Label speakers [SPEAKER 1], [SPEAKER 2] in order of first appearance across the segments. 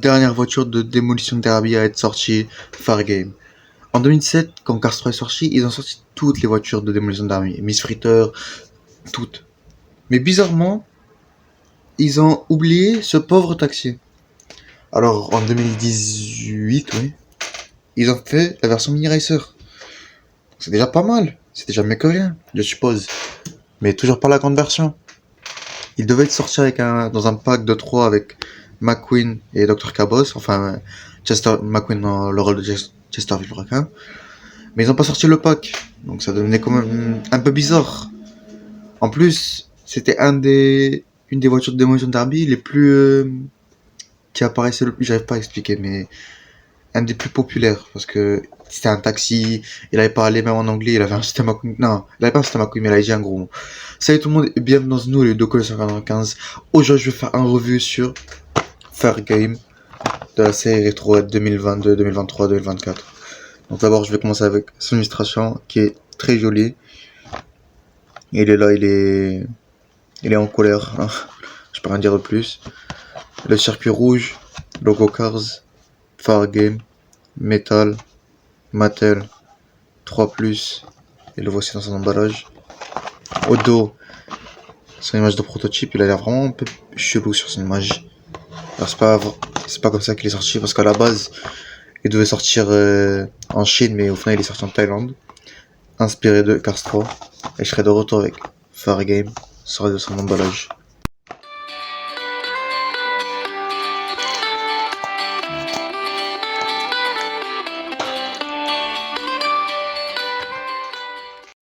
[SPEAKER 1] dernière voiture de Demolition Derby à être sortie, Fargame. En 2007, quand Cars 3 est sorti, ils ont sorti toutes les voitures de Demolition Derby. Miss Fritter, toutes. Mais bizarrement, ils ont oublié ce pauvre taxi. Alors, en 2018, oui, ils ont fait la version Mini Racer. C'est déjà pas mal. C'est déjà mieux que rien, je suppose. Mais toujours pas la grande version. Il devait être sorti dans un pack de 3 avec McQueen et Dr. Cabos. Enfin, McQueen dans le rôle de Chester Villefranca. Mais ils ont pas sorti le pack. Donc ça devenait quand même un peu bizarre. En plus, c'était une des voitures de Demolition Derby les plus... qui apparaissait le plus, j'arrive pas à expliquer, mais un des plus populaires. Parce que c'était un taxi, il avait parlé même en anglais, il avait un système à couilles. Non, il avait pas un système à couilles, mais il avait dit un gros mot. Salut tout le monde et bienvenue dans nous, les Doco 195. Aujourd'hui, je vais faire un review sur Fargame de la série Retro 2022, 2023, 2024. Donc d'abord, je vais commencer avec son illustration qui est très jolie. Il est là, il est en colère. Hein. Je peux rien dire de plus. Le circuit rouge, logo Cars, Fargame, métal, Mattel, 3+, et le voici dans son emballage. Au dos, son image de prototype, il a l'air vraiment un peu chelou sur son image. Alors c'est pas comme ça qu'il est sorti, parce qu'à la base, il devait sortir en Chine, mais au final il est sorti en Thaïlande. Inspiré de Cars 3. Et je serai de retour avec Fargame, sur de son emballage.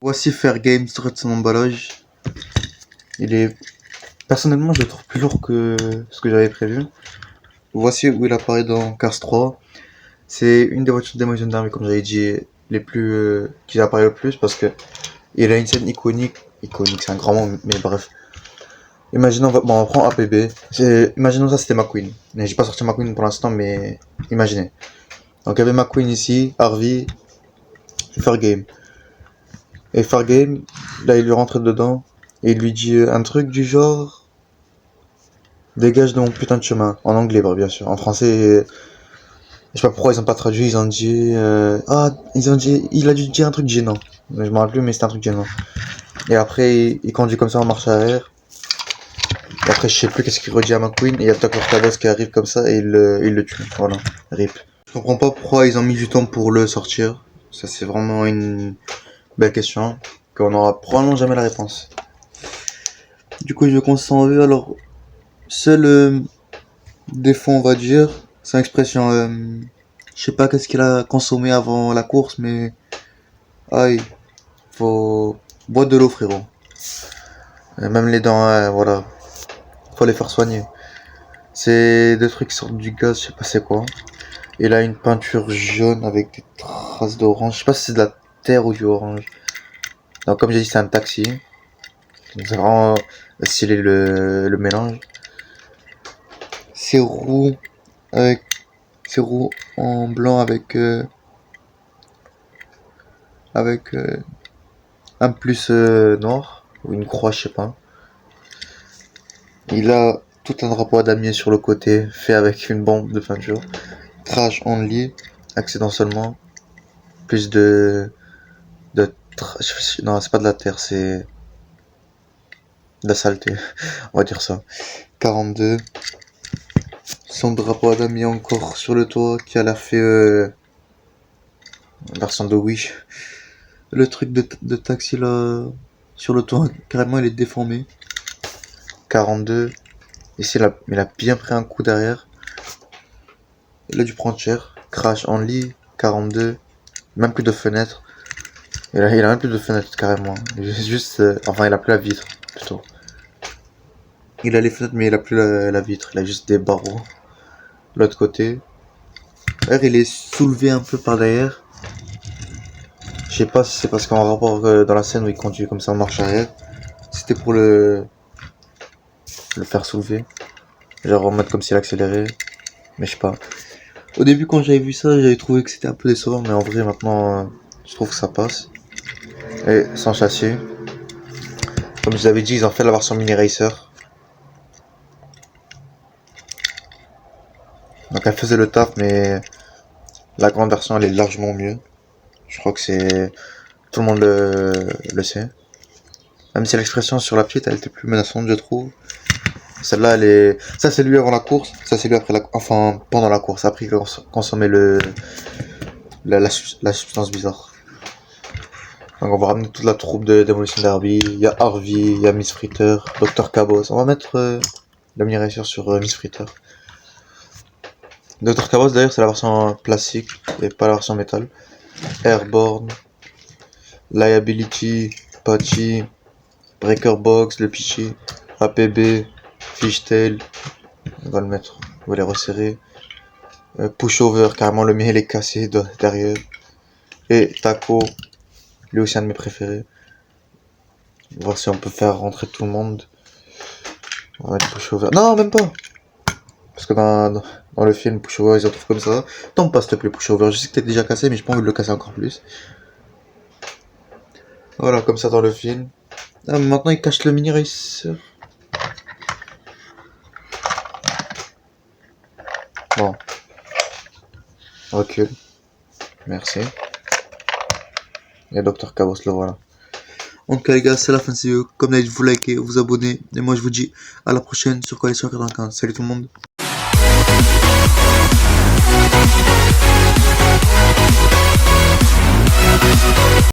[SPEAKER 1] Voici Fargame sur de son emballage. Il est... Personnellement, je le trouve plus lourd que ce que j'avais prévu. Voici où il apparaît dans Cars 3. C'est une des voitures de Demolition Derby, comme j'avais dit, les plus qui apparaît le plus parce que il a une scène iconique, c'est un grand mot, mais bref. Imaginons, on prend APB. Imaginons ça, c'était McQueen. Mais j'ai pas sorti McQueen pour l'instant, mais imaginez. Donc il y avait McQueen ici, Harvey, et Fargame. Et Fargame, là il lui rentre dedans et il lui dit un truc du genre dégage de mon putain de chemin. En anglais, bien sûr. En français. Je sais pas pourquoi ils ont pas traduit, ils ont dit il a dû dire un truc gênant. Je me rappelle plus, mais c'était un truc gênant. Et après il conduit comme ça en marche arrière. Et après je sais plus qu'est-ce qu'il redit à McQueen, et il y a Dr. Cabos qui arrive comme ça et il le tue. Voilà, rip. Je comprends pas pourquoi ils ont mis du temps pour le sortir. Ça c'est vraiment une belle question, qu'on aura probablement jamais la réponse. Du coup je vais commencer en vue. Alors, seul défaut on va dire, c'est une expression je sais pas qu'est-ce qu'il a consommé avant la course, mais aïe, faut boire de l'eau frérot. Et même les dents, voilà, faut les faire soigner. C'est des trucs qui sortent du gaz, je sais pas c'est quoi. Et là une peinture jaune avec des traces d'orange, je sais pas si c'est de la terre ou du orange. Donc comme j'ai dit c'est un taxi, donc c'est vraiment stylé le mélange. Ces roues en blanc avec un plus noir, ou une croix, je sais pas. Il a tout un drapeau à damier sur le côté, fait avec une bombe de peinture. Crash only, accident seulement. Plus non, c'est pas de la terre, c'est de la saleté, on va dire ça. 42. Son drapeau à damier encore sur le toit, qui a l'air fait version de Wish. Le truc de taxi là sur le toit, carrément il est déformé. 42. Ici il a bien pris un coup derrière. Il a dû prendre cher. Crash only. 42. Même plus de fenêtre. Il a même plus de fenêtre carrément. Juste, enfin il a plus la vitre plutôt. Il a les fenêtres mais il a plus la vitre. Il a juste des barreaux. L'autre côté. D'ailleurs il est soulevé un peu par derrière. Je sais pas si c'est parce qu'en rapport dans la scène où il conduit comme ça en marche arrière, c'était pour le faire soulever. Genre en mode comme s'il accélérait. Mais je sais pas. Au début quand j'avais vu ça, j'avais trouvé que c'était un peu décevant, mais en vrai maintenant je trouve que ça passe. Et sans châssis. Comme je vous avais dit, ils ont fait la version Mini Racer. Donc Donc elle faisait le taf, mais la grande version elle est largement mieux. Je crois que c'est... Tout le monde le sait. Même si l'expression sur la petite elle était plus menaçante je trouve. Celle-là elle est... Ça c'est lui avant la course, ça c'est lui après la... Enfin pendant la course, après qu'il a consommé la substance bizarre. Donc on va ramener toute la troupe de Demolition Derby. Il y a Harvey, il y a Miss Fritter, Dr Cabos. On va mettre la mini-réussite sur Miss Fritter. Dr Cabos d'ailleurs c'est la version plastique et pas la version métal. Airborne, Liability, Patchy, Breaker Box, le Pichy, APB, Fishtail. On va le mettre, on va les resserrer. Pushover, carrément le mien il est cassé derrière. Et Taco, lui aussi un de mes préférés. On va voir si on peut faire rentrer tout le monde. On va mettre Pushover. Non, même pas. Parce que dans le film, Pushover, ils se retrouvent comme ça. Tombe pas, s'il te plaît, Pushover. Je sais que t'es déjà cassé, mais j'ai pas envie de le casser encore plus. Voilà, comme ça dans le film. Ah, maintenant, il cache le mini racer. Bon. Recule. Merci. Et Dr Cabos, le voilà. Donc les gars, c'est la fin de cette vidéo. Comme d'habitude, vous likez, vous abonnez. Et moi, je vous dis à la prochaine sur Coalition 95. Salut tout le monde.